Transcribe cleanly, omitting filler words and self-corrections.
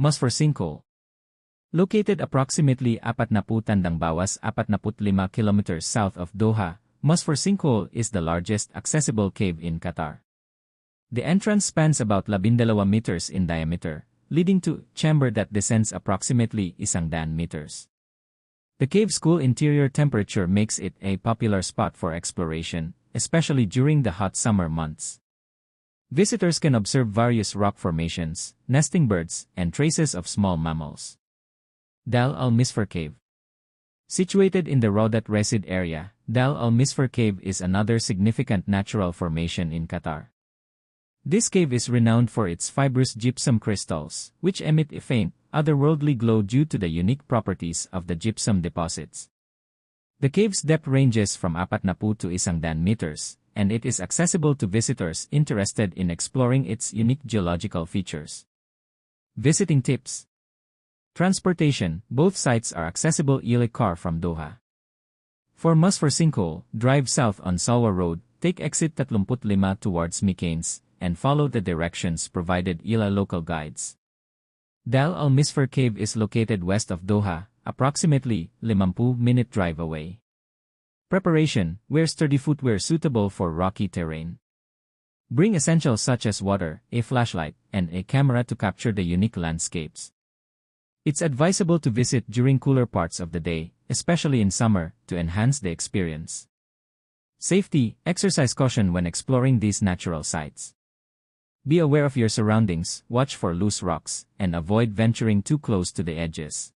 Misfir Sinkhole. Located approximately 45 kilometers south of Doha, Misfir Sinkhole is the largest accessible cave in Qatar. The entrance spans about 12 meters in diameter, leading to a chamber that descends approximately 100 meters. The cave's cool interior temperature makes it a popular spot for exploration, especially during the hot summer months. Visitors can observe various rock formations, nesting birds, and traces of small mammals. Dal al-Misfir Cave. Situated in the Raudat Resid area, Dal al-Misfir Cave is another significant natural formation in Qatar. This cave is renowned for its fibrous gypsum crystals, which emit a faint, otherworldly glow due to the unique properties of the gypsum deposits. The cave's depth ranges from 40 to 100 meters, and it is accessible to visitors interested in exploring its unique geological features. Visiting tips. Transportation. Both sites are accessible via car from Doha. For Misfir Sinkhole, drive south on Salwa Road, take exit 35 towards Mikanes, and follow the directions provided via local guides. Dal al-Misfir Cave is located west of Doha, approximately 50-minute drive away. Preparation. Wear sturdy footwear suitable for rocky terrain. Bring essentials such as water, a flashlight, and a camera to capture the unique landscapes. It's advisable to visit during cooler parts of the day, especially in summer, to enhance the experience. Safety. Exercise caution when exploring these natural sites. Be aware of your surroundings, watch for loose rocks, and avoid venturing too close to the edges.